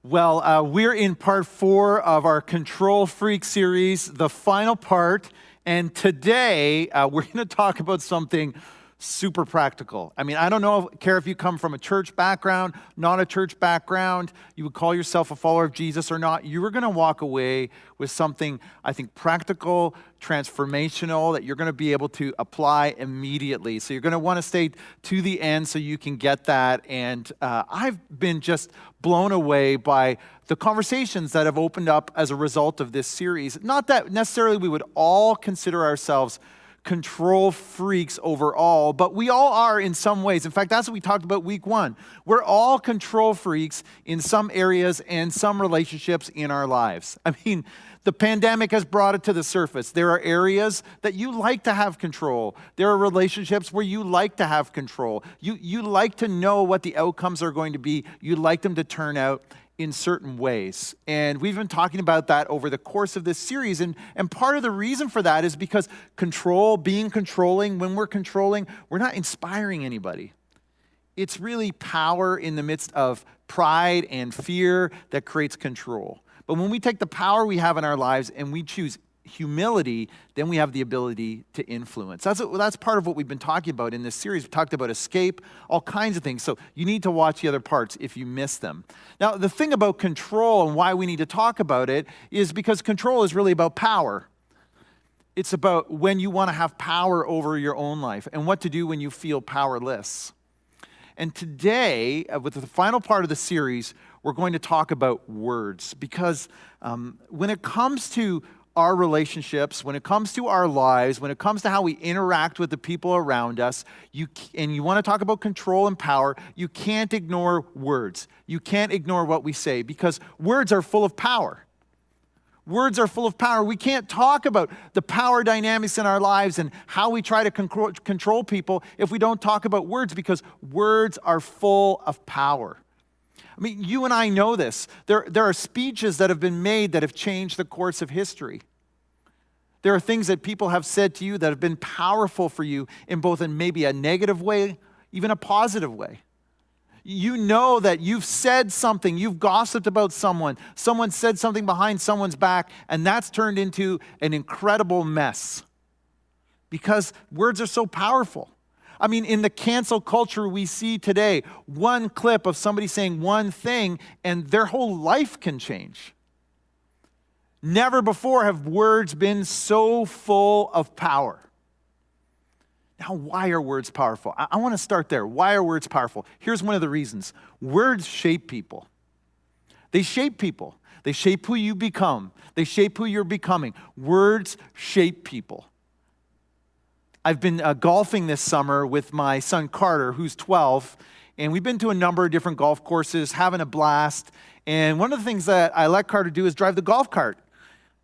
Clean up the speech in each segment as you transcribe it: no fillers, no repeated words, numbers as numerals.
Well, we're in part 4 of our Control Freak series, the final part. And today, we're going to talk about something super practical. I mean, I don't care if you come from a church background, not a church background, you would call yourself a follower of Jesus or not. You are going to walk away with something, I think, practical, transformational, that you're going to be able to apply immediately. So you're going to want to stay to the end so you can get that. And I've been just blown away by the conversations that have opened up as a result of this series. Not that necessarily we would all consider ourselves control freaks overall, but we all are in some ways. In fact, that's what we talked about week 1. We're all control freaks in some areas and some relationships in our lives. I mean, the pandemic has brought it to the surface. There are areas that you like to have control. There are relationships where you like to have control. You like to know what the outcomes are going to be. You like them to turn out in certain ways. And we've been talking about that over the course of this series. And part of the reason for that is because being controlling, when we're controlling, we're not inspiring anybody. It's really power in the midst of pride and fear that creates control. But when we take the power we have in our lives and we choose humility, then we have the ability to influence. That's part of what we've been talking about in this series. We talked about escape, all kinds of things. So you need to watch the other parts if you miss them. Now, the thing about control and why we need to talk about it is because control is really about power. It's about when you want to have power over your own life and what to do when you feel powerless. And today, with the final part of the series, we're going to talk about words because when it comes to our relationships, when it comes to our lives, when it comes to how we interact with the people around us, and you want to talk about control and power, you can't ignore words. You can't ignore what we say because words are full of power. Words are full of power. We can't talk about the power dynamics in our lives and how we try to control people if we don't talk about words because words are full of power. I mean, you and I know this. There are speeches that have been made that have changed the course of history. There are things that people have said to you that have been powerful for you in both maybe a negative way, even a positive way. You know that you've said something, you've gossiped about someone said something behind someone's back, and that's turned into an incredible mess because words are so powerful. I mean, in the cancel culture we see today, one clip of somebody saying one thing and their whole life can change. Never before have words been so full of power. Now, why are words powerful? I want to start there. Why are words powerful? Here's one of the reasons. Words shape people. They shape people. They shape who you become. They shape who you're becoming. Words shape people. I've been golfing this summer with my son Carter, who's 12, and we've been to a number of different golf courses, having a blast. And one of the things that I let Carter do is drive the golf cart.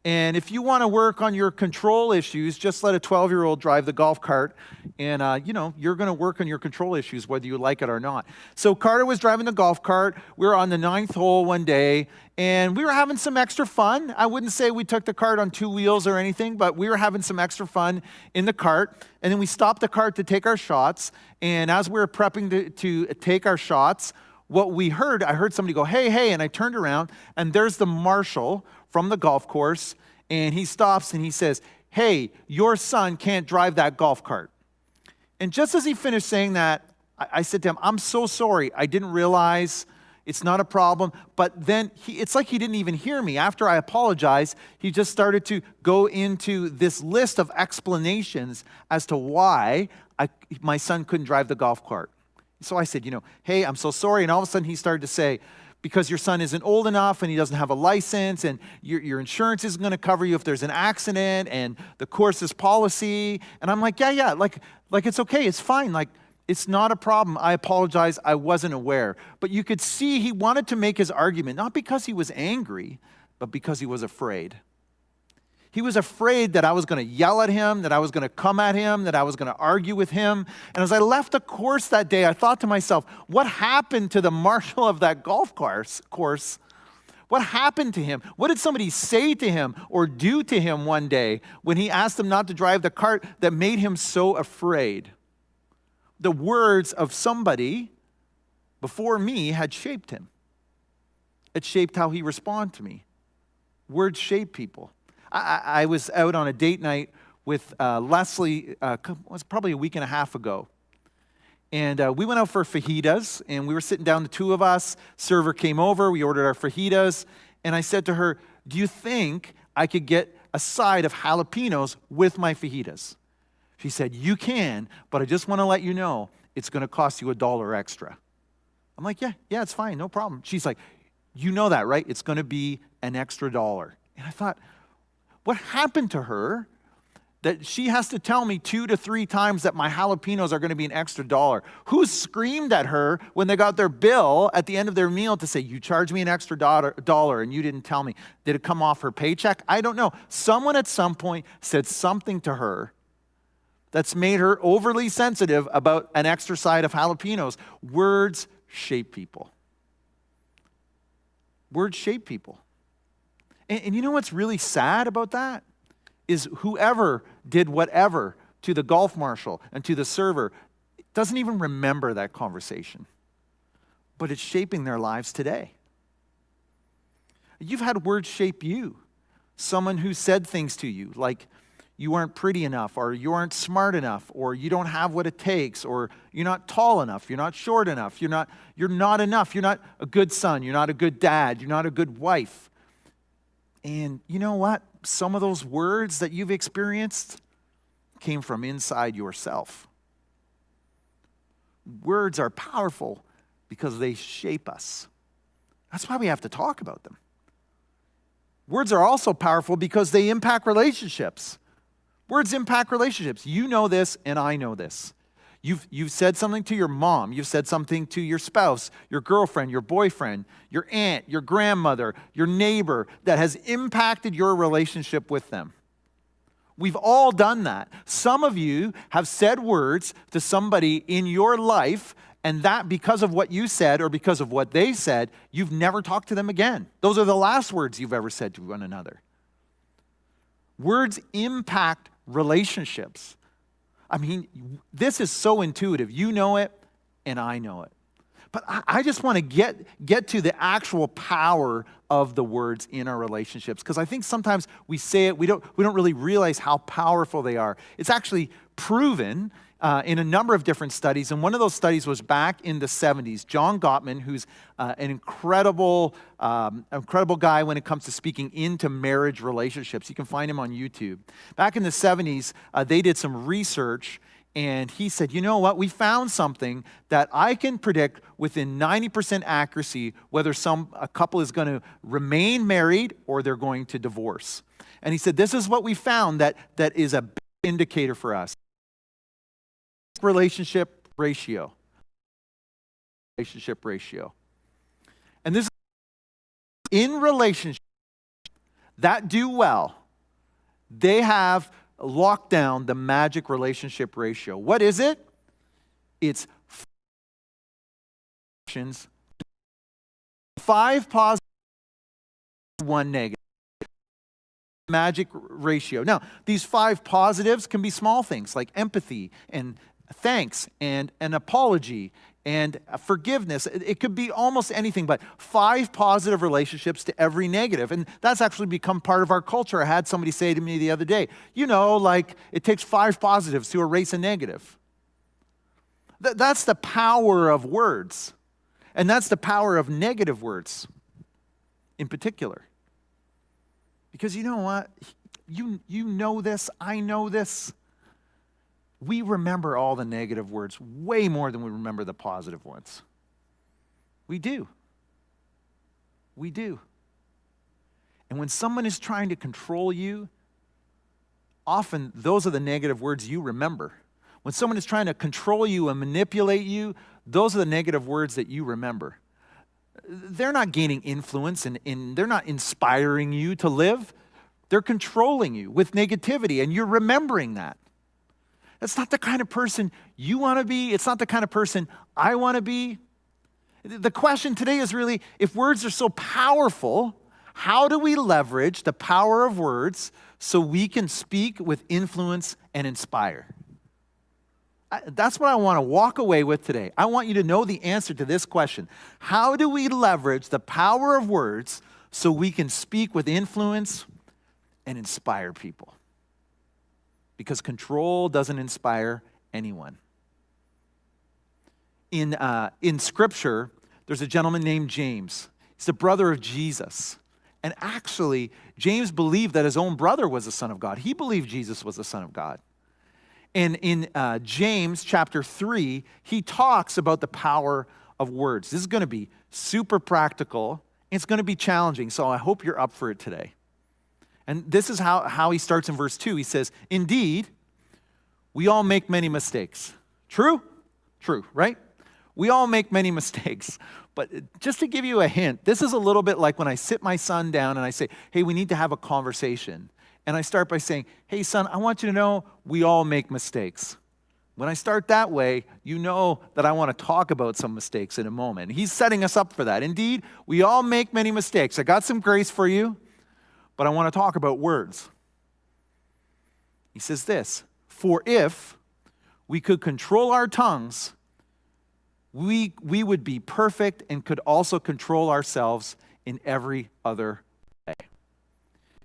And if you want to work on your control issues, just let a 12-year-old drive the golf cart, and you're going to work on your control issues whether you like it or not. So Carter was driving the golf cart. We were on the 9th hole one day, and we were having some extra fun. I wouldn't say we took the cart on 2 wheels or anything, but we were having some extra fun in the cart. And then we stopped the cart to take our shots. And as we were prepping to take our shots, what we heard, I heard somebody go, hey, hey, and I turned around, and there's the marshal from the golf course, and he stops and he says, hey, your son can't drive that golf cart. And just as he finished saying that, I said to him, I'm so sorry. I didn't realize. It's not a problem. But then it's like he didn't even hear me. After I apologized, he just started to go into this list of explanations as to why my son couldn't drive the golf cart. So I said, hey, I'm so sorry. And all of a sudden he started to say, because your son isn't old enough and he doesn't have a license and your insurance isn't going to cover you if there's an accident and the course's policy. And I'm like, yeah, like it's okay. It's fine. Like, it's not a problem. I apologize. I wasn't aware. But you could see he wanted to make his argument, not because he was angry, but because he was afraid. He was afraid that I was going to yell at him, that I was going to come at him, that I was going to argue with him. And as I left the course that day, I thought to myself, what happened to the marshal of that golf course? What happened to him? What did somebody say to him or do to him one day when he asked him not to drive the cart that made him so afraid? The words of somebody before me had shaped him. it shaped how he responded to me. Words shape people. I was out on a date night with Leslie, it was probably a week and a half ago. And we went out for fajitas, and we were sitting down, the two of us. Server came over, we ordered our fajitas, and I said to her, do you think I could get a side of jalapenos with my fajitas? She said, you can, but I just want to let you know, it's going to cost you $1 extra. I'm like, yeah, it's fine, no problem. She's like, you know that, right? It's going to be an extra $1. And I thought, what happened to her that she has to tell me 2 to 3 times that my jalapenos are going to be an extra $1? Who screamed at her when they got their bill at the end of their meal to say, you charged me an extra $1 and you didn't tell me? Did it come off her paycheck? I don't know. Someone at some point said something to her that's made her overly sensitive about an extra side of jalapenos. Words shape people. Words shape people. And you know what's really sad about that? Is whoever did whatever to the golf marshal and to the server doesn't even remember that conversation. But it's shaping their lives today. You've had words shape you. Someone who said things to you like, you aren't pretty enough, or you aren't smart enough, or you don't have what it takes, or you're not tall enough, you're not short enough, you're not enough, you're not a good son, you're not a good dad, you're not a good wife. And you know what? Some of those words that you've experienced came from inside yourself. Words are powerful because they shape us. That's why we have to talk about them. Words are also powerful because they impact relationships. Words impact relationships. You know this, and I know this. You've said something to your mom. You've said something to your spouse, your girlfriend, your boyfriend, your aunt, your grandmother, your neighbor that has impacted your relationship with them. We've all done that. Some of you have said words to somebody in your life, and that because of what you said or because of what they said, you've never talked to them again. Those are the last words you've ever said to one another. Words impact relationships. I mean, this is so intuitive. You know it, and I know it. But I just want to get to the actual power of the words in our relationships, because I think sometimes we say it, we don't really realize how powerful they are. It's actually proven in a number of different studies, and one of those studies was back in the 70s. John Gottman, who's an incredible guy when it comes to speaking into marriage relationships. You can find him on YouTube. Back in the 70s, they did some research, and he said, you know what? We found something that I can predict within 90% accuracy whether a couple is going to remain married or they're going to divorce. And he said, this is what we found that is a big indicator for us. Relationship ratio. And this is in relationships that do well, they have locked down the magic relationship ratio. What is it? It's 5 positive, 1 negative. Magic ratio. Now, these 5 positives can be small things like empathy and thanks and an apology and forgiveness. It could be almost anything, but 5 positive relationships to every negative. And that's actually become part of our culture. I had somebody say to me the other day, like it takes 5 positives to erase a negative. That's the power of words. And that's the power of negative words in particular. Because you know what? You know this, I know this. We remember all the negative words way more than we remember the positive ones. We do. We do. And when someone is trying to control you, often those are the negative words you remember. When someone is trying to control you and manipulate you, those are the negative words that you remember. They're not gaining influence and they're not inspiring you to live. They're controlling you with negativity, and you're remembering that. That's not the kind of person you want to be. It's not the kind of person I want to be. The question today is really, if words are so powerful, how do we leverage the power of words so we can speak with influence and inspire? That's what I want to walk away with today. I want you to know the answer to this question. How do we leverage the power of words so we can speak with influence and inspire people? Because control doesn't inspire anyone. In Scripture, there's a gentleman named James. He's the brother of Jesus. And actually, James believed that his own brother was the Son of God. He believed Jesus was the Son of God. And in James chapter 3, he talks about the power of words. This is going to be super practical. It's going to be challenging, so I hope you're up for it today. And this is how he starts in verse 2. He says, "Indeed, we all make many mistakes." True? True, right? We all make many mistakes. But just to give you a hint, this is a little bit like when I sit my son down and I say, "Hey, we need to have a conversation." And I start by saying, "Hey, son, I want you to know we all make mistakes." When I start that way, you know that I want to talk about some mistakes in a moment. He's setting us up for that. Indeed, we all make many mistakes. I got some grace for you, but I want to talk about words. He says this, "For if we could control our tongues, we would be perfect and could also control ourselves in every other way."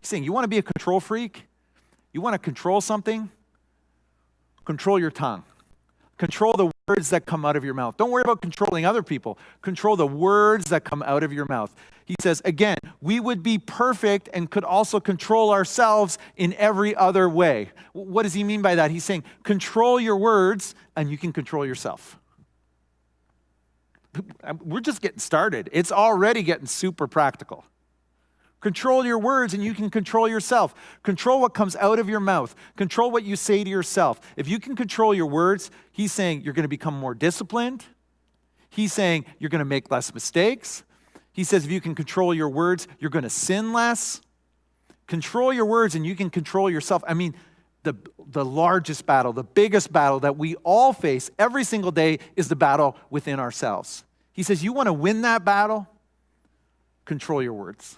He's saying, you want to be a control freak? You want to control something? Control your tongue. Control the words that come out of your mouth. Don't worry about controlling other people. Control the words that come out of your mouth. He says, again, we would be perfect and could also control ourselves in every other way. What does he mean by that? He's saying, control your words and you can control yourself. We're just getting started. It's already getting super practical. Control your words and you can control yourself. Control what comes out of your mouth. Control what you say to yourself. If you can control your words, he's saying you're going to become more disciplined. He's saying you're going to make less mistakes. He says if you can control your words, you're going to sin less. Control your words and you can control yourself. I mean, the largest battle, the biggest battle that we all face every single day is the battle within ourselves. He says, you want to win that battle? Control your words.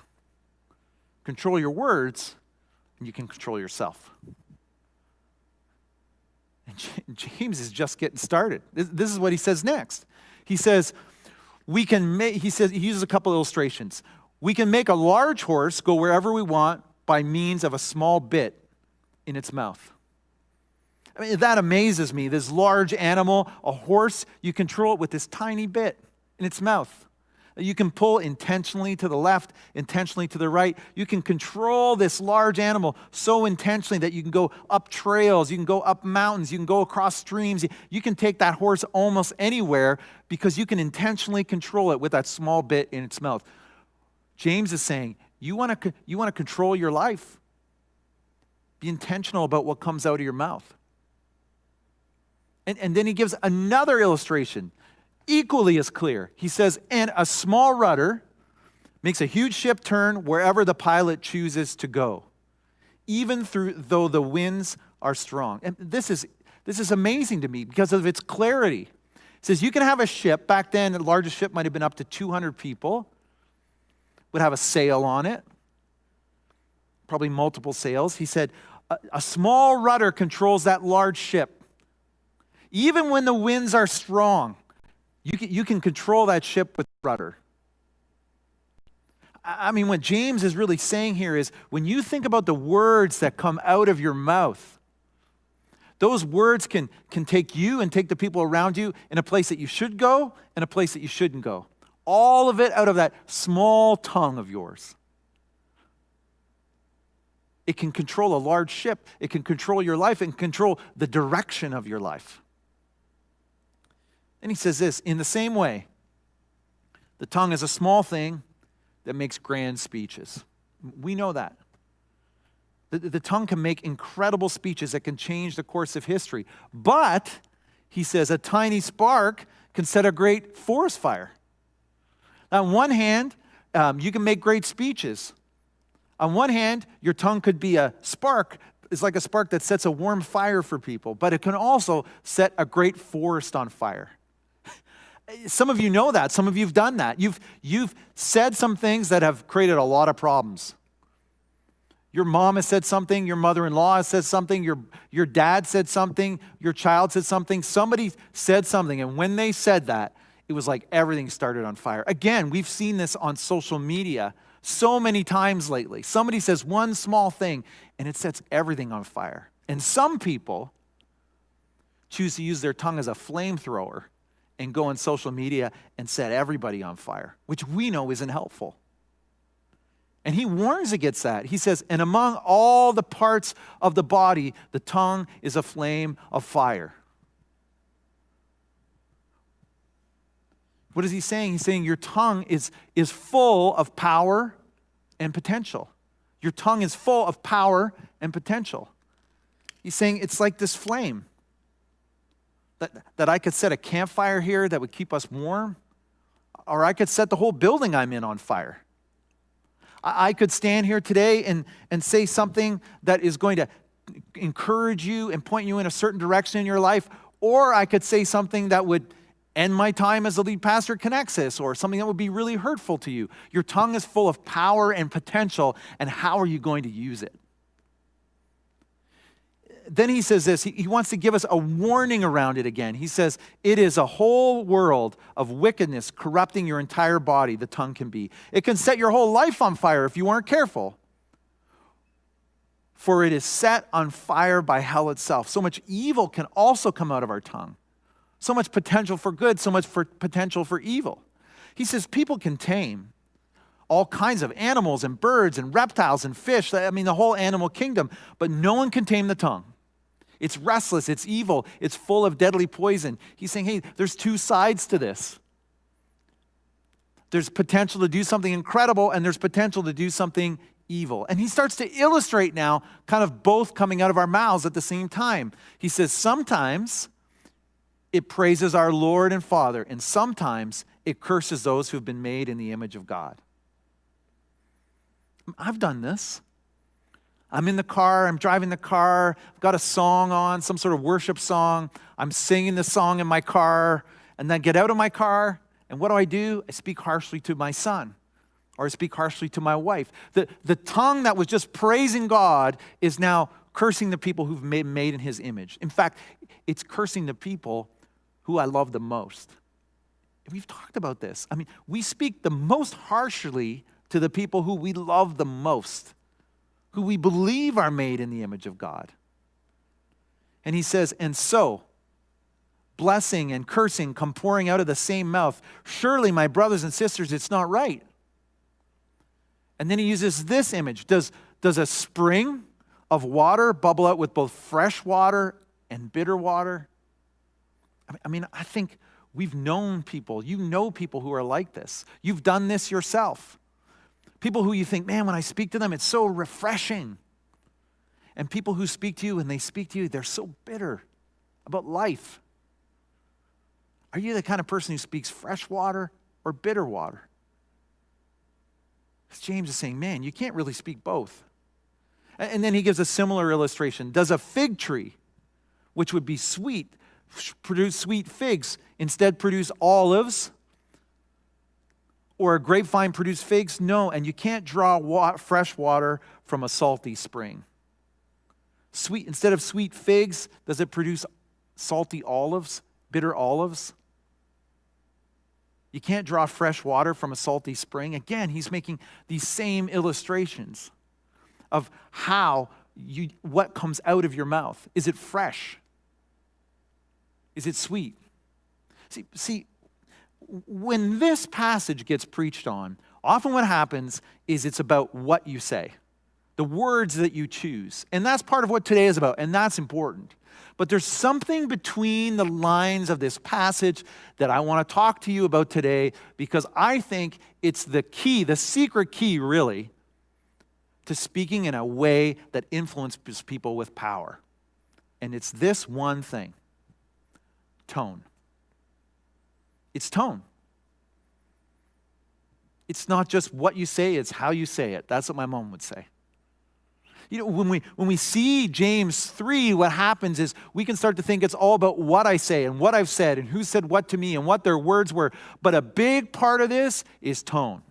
Control your words, and you can control yourself. And James is just getting started. This is what he says next. He says, he uses a couple illustrations. We can make a large horse go wherever we want by means of a small bit in its mouth. I mean, that amazes me. This large animal, a horse, you control it with this tiny bit in its mouth. You can pull intentionally to the left, intentionally to the right. You can control this large animal so intentionally that you can go up trails, you can go up mountains, you can go across streams. You can take that horse almost anywhere because you can intentionally control it with that small bit in its mouth. James is saying, you want to control your life. Be intentional about what comes out of your mouth. And then he gives another illustration. Equally as clear. He says, and a small rudder makes a huge ship turn wherever the pilot chooses to go, even though the winds are strong. And this is amazing to me because of its clarity. It says you can have a ship. Back then, the largest ship might have been up to 200 people. Would have a sail on it, probably multiple sails. He said, a small rudder controls that large ship. Even when the winds are strong, you can control that ship with rudder. I mean, what James is really saying here is when you think about the words that come out of your mouth, those words can take you and take the people around you in a place that you should go and a place that you shouldn't go. All of it out of that small tongue of yours. It can control a large ship. It can control your life and control the direction of your life. And he says this, in the same way, the tongue is a small thing that makes grand speeches. We know that. The tongue can make incredible speeches that can change the course of history. But, he says, a tiny spark can set a great forest fire. On one hand, you can make great speeches. On one hand, your tongue could be a spark. It's like a spark that sets a warm fire for people. But it can also set a great forest on fire. Some of you know that. Some of you have done that. You've said some things that have created a lot of problems. Your mom has said something, your mother-in-law has said something, your dad said something, your child said something, somebody said something, and when they said that, it was like everything started on fire. Again, we've seen this on social media so many times lately. Somebody says one small thing, and it sets everything on fire. And some people choose to use their tongue as a flamethrower and go on social media and set everybody on fire, which we know isn't helpful. And he warns against that. He says, and among all the parts of the body, the tongue is a flame of fire. What is he saying? He's saying your tongue is full of power and potential. Your tongue is full of power and potential. He's saying it's like this flame that I could set a campfire here that would keep us warm, or I could set the whole building I'm in on fire. I could stand here today and say something that is going to encourage you and point you in a certain direction in your life, or I could say something that would end my time as the lead pastor at Connexus, or something that would be really hurtful to you. Your tongue is full of power and potential, and how are you going to use it? Then he says this, he wants to give us a warning around it again. He says, it is a whole world of wickedness corrupting your entire body, the tongue can be. It can set your whole life on fire if you aren't careful. For it is set on fire by hell itself. So much evil can also come out of our tongue. So much potential for good, so much for potential for evil. He says people can tame all kinds of animals and birds and reptiles and fish. I mean, the whole animal kingdom. But no one can tame the tongue. It's restless, it's evil, it's full of deadly poison. He's saying, hey, there's two sides to this. There's potential to do something incredible, and there's potential to do something evil. And he starts to illustrate now kind of both coming out of our mouths at the same time. He says, sometimes it praises our Lord and Father, and sometimes it curses those who've been made in the image of God. I've done this. I'm in the car, I'm driving the car, I've got a song on, some sort of worship song. I'm singing the song in my car, and then get out of my car, and what do? I speak harshly to my son, or I speak harshly to my wife. The tongue that was just praising God is now cursing the people who've been made in his image. In fact, it's cursing the people who I love the most. And we've talked about this. I mean, we speak the most harshly to the people who we love the most, who we believe are made in the image of God. And he says, and so, blessing and cursing come pouring out of the same mouth. Surely, my brothers and sisters, it's not right. And then he uses this image. Does a spring of water bubble out with both fresh water and bitter water? I mean, I think we've known people. You know people who are like this. You've done this yourself. People who you think, man, when I speak to them, it's so refreshing. And people who speak to you, when they speak to you, they're so bitter about life. Are you the kind of person who speaks fresh water or bitter water? James is saying, man, you can't really speak both. And then he gives a similar illustration. Does a fig tree, which would be sweet, produce sweet figs, instead produce olives? Or a grapevine produce figs? No, and you can't draw fresh water from a salty spring. Instead of sweet figs, does it produce salty olives, bitter olives? You can't draw fresh water from a salty spring. Again, he's making these same illustrations of what comes out of your mouth. Is it fresh? Is it sweet? See, when this passage gets preached on, often what happens is it's about what you say, the words that you choose. And that's part of what today is about, and that's important. But there's something between the lines of this passage that I want to talk to you about today, because I think it's the key, the secret key, really, to speaking in a way that influences people with power. And it's this one thing: tone. It's tone. It's not just what you say, it's how you say it. That's what my mom would say. You know, when we see James 3, what happens is we can start to think it's all about what I say and what I've said and who said what to me and what their words were. But a big part of this is tone.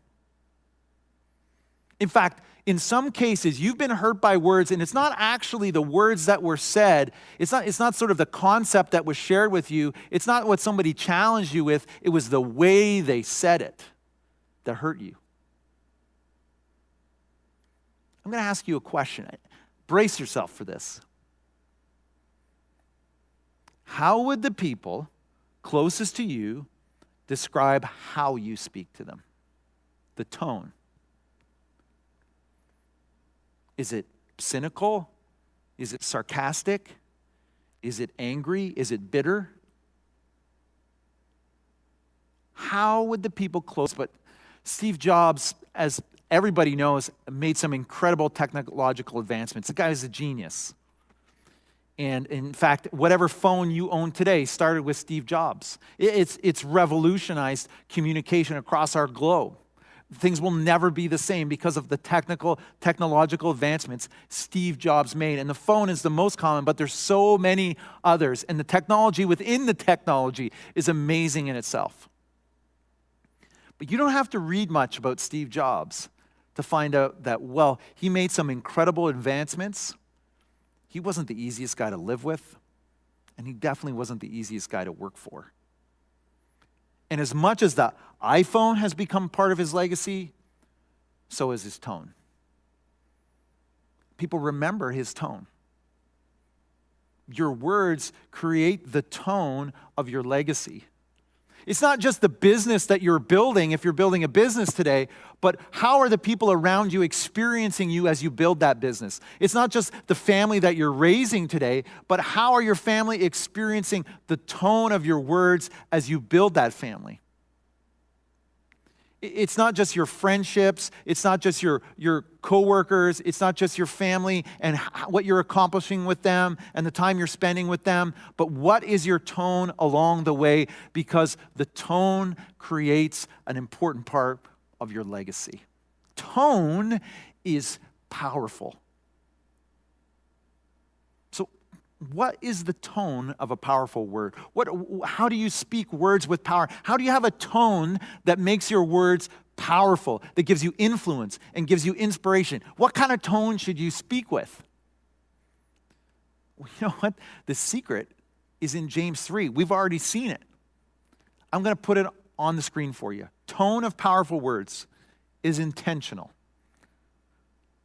In fact, in some cases, you've been hurt by words, and it's not actually the words that were said. It's not sort of the concept that was shared with you. It's not what somebody challenged you with. It was the way they said it that hurt you. I'm going to ask you a question. Brace yourself for this. How would the people closest to you describe how you speak to them? The tone. Is it cynical? Is it sarcastic? Is it angry? Is it bitter? How would the people close? But Steve Jobs, as everybody knows, made some incredible technological advancements. The guy is a genius. And in fact, whatever phone you own today started with Steve Jobs. It's revolutionized communication across our globe. Things will never be the same because of the technological advancements Steve Jobs made. And the phone is the most common, but there's so many others. And the technology within the technology is amazing in itself. But you don't have to read much about Steve Jobs to find out that, well, he made some incredible advancements. He wasn't the easiest guy to live with, and he definitely wasn't the easiest guy to work for. And as much as the iPhone has become part of his legacy, so is his tone. People remember his tone. Your words create the tone of your legacy. It's not just the business that you're building, if you're building a business today, but how are the people around you experiencing you as you build that business? It's not just the family that you're raising today, but how are your family experiencing the tone of your words as you build that family? It's not just your friendships, it's not just your coworkers, it's not just your family and what you're accomplishing with them and the time you're spending with them, but what is your tone along the way? Because the tone creates an important part of your legacy. Tone is powerful. So what is the tone of a powerful word? How do you speak words with power? How do you have a tone that makes your words powerful, that gives you influence and gives you inspiration? What kind of tone should you speak with? Well, you know what? The secret is in James 3. We've already seen it. I'm going to put it on the screen for you. Tone of powerful words is intentional,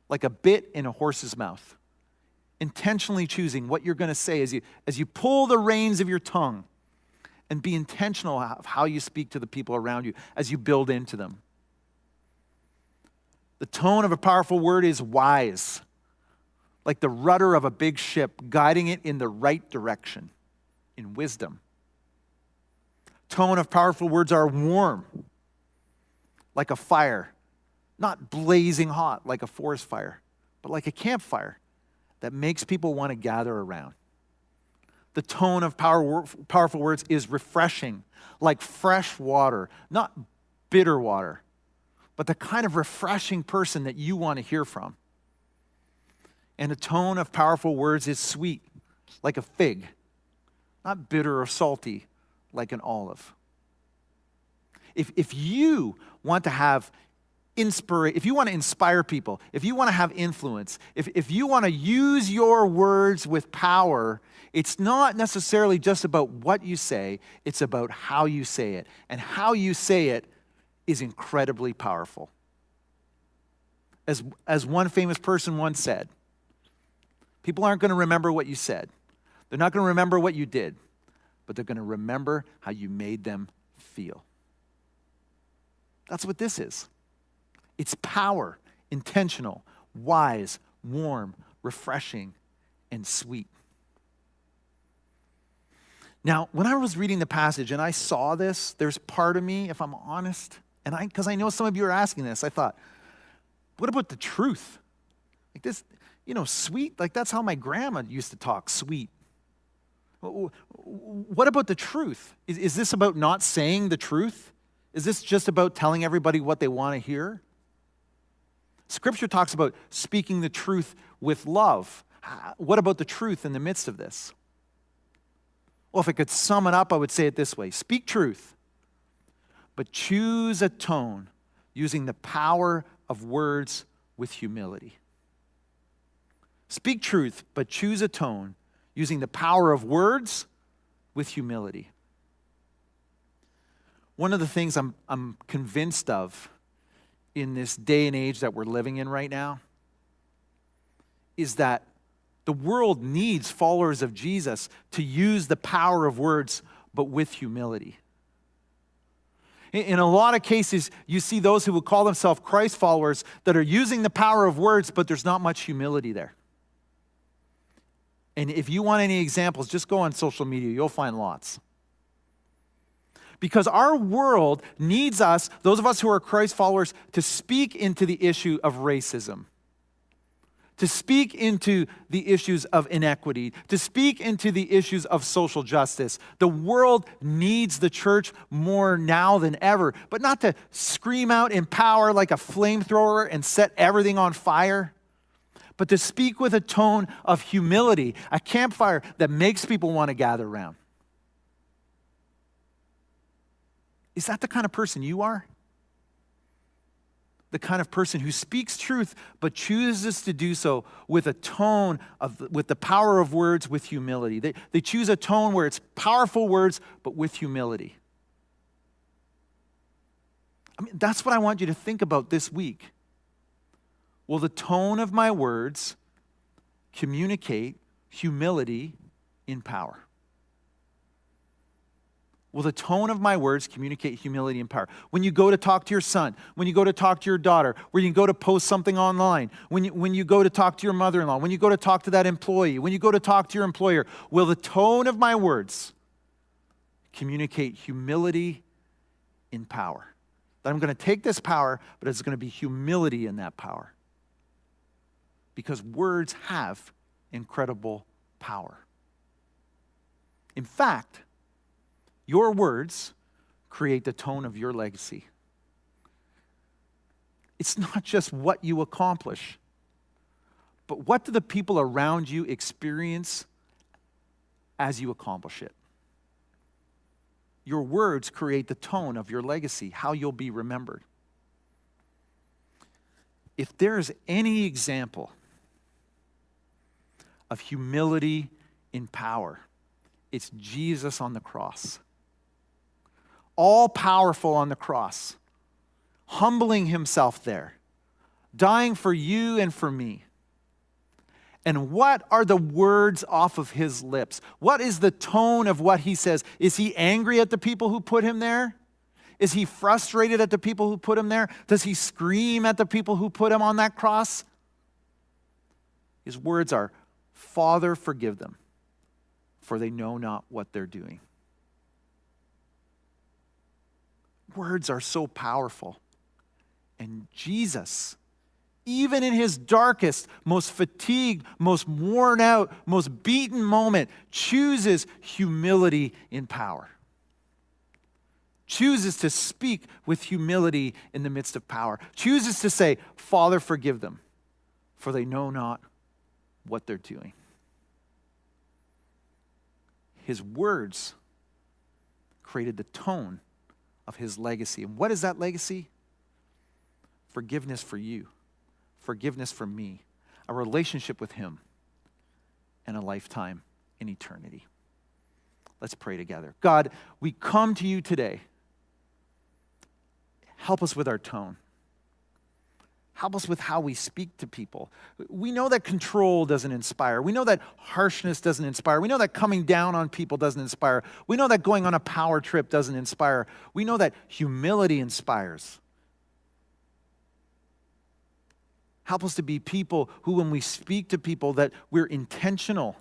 like a bit in a horse's mouth. Intentionally choosing what you're going to say as you pull the reins of your tongue, and be intentional of how you speak to the people around you as you build into them. The tone of a powerful word is wise, like the rudder of a big ship, guiding it in the right direction, in wisdom. Tone of powerful words are warm, like a fire, not blazing hot like a forest fire, but like a campfire that makes people want to gather around. The tone of powerful words is refreshing, like fresh water, not bitter water, but the kind of refreshing person that you want to hear from. And the tone of powerful words is sweet, like a fig, not bitter or salty, like an olive. If you want to have if you want to inspire people, if you want to have influence, if you want to use your words with power, it's not necessarily just about what you say, it's about how you say it. And how you say it is incredibly powerful. As one famous person once said, people aren't going to remember what you said. They're not going to remember what you did, but they're going to remember how you made them feel. That's what this is. It's power, intentional, wise, warm, refreshing, and sweet. Now, when I was reading the passage and I saw this, there's part of me, if I'm honest, and because I know some of you are asking this, I thought, what about the truth? Like this, sweet, like that's how my grandma used to talk, sweet. What about the truth? Is this about not saying the truth? Is this just about telling everybody what they want to hear? Scripture talks about speaking the truth with love. What about the truth in the midst of this? Well, if I could sum it up, I would say it this way. Speak truth, but choose a tone using the power of words with humility. Speak truth, but choose a tone using the power of words with humility. One of the things I'm convinced of in this day and age that we're living in right now is that the world needs followers of Jesus to use the power of words, but with humility. In a lot of cases, you see those who would call themselves Christ followers that are using the power of words, but there's not much humility there. And if you want any examples, just go on social media. You'll find lots. Because our world needs us, those of us who are Christ followers, to speak into the issue of racism, to speak into the issues of inequity, to speak into the issues of social justice. The world needs the church more now than ever, but not to scream out in power like a flamethrower and set everything on fire, but to speak with a tone of humility, a campfire that makes people want to gather around. Is that the kind of person you are? The kind of person who speaks truth but chooses to do so with a tone with the power of words with humility. They choose a tone where it's powerful words but with humility. I mean, that's what I want you to think about this week. Will the tone of my words communicate humility in power? Will the tone of my words communicate humility and power? When you go to talk to your son, when you go to talk to your daughter, when you go to post something online, when you go to talk to your mother-in-law, when you go to talk to that employee, when you go to talk to your employer, will the tone of my words communicate humility in power? That I'm going to take this power, but it's going to be humility in that power. Because words have incredible power. In fact, your words create the tone of your legacy. It's not just what you accomplish, but what do the people around you experience as you accomplish it? Your words create the tone of your legacy, how you'll be remembered. If there's any example of humility in power, it's Jesus on the cross. All powerful on the cross, humbling himself there, dying for you and for me. And what are the words off of his lips? What is the tone of what he says? Is he angry at the people who put him there? Is he frustrated at the people who put him there? Does he scream at the people who put him on that cross? His words are, Father, forgive them, for they know not what they're doing. Words are so powerful. And Jesus, even in his darkest, most fatigued, most worn out, most beaten moment, chooses humility in power. Chooses to speak with humility in the midst of power. Chooses to say, Father, forgive them, for they know not what they're doing. His words created the tone of his legacy. And what is that legacy? Forgiveness for you, forgiveness for me, a relationship with him, and a lifetime in eternity. Let's pray together. God, we come to you today. Help us with our tone. Help us with how we speak to people. We know that control doesn't inspire. We know that harshness doesn't inspire. We know that coming down on people doesn't inspire. We know that going on a power trip doesn't inspire. We know that humility inspires. Help us to be people who, when we speak to people, that we're intentional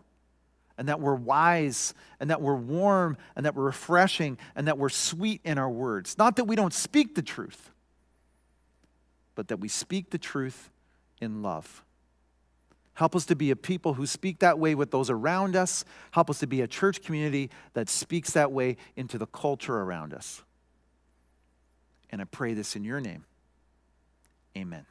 and that we're wise and that we're warm and that we're refreshing and that we're sweet in our words. Not that we don't speak the truth, but that we speak the truth in love. Help us to be a people who speak that way with those around us. Help us to be a church community that speaks that way into the culture around us. And I pray this in your name. Amen.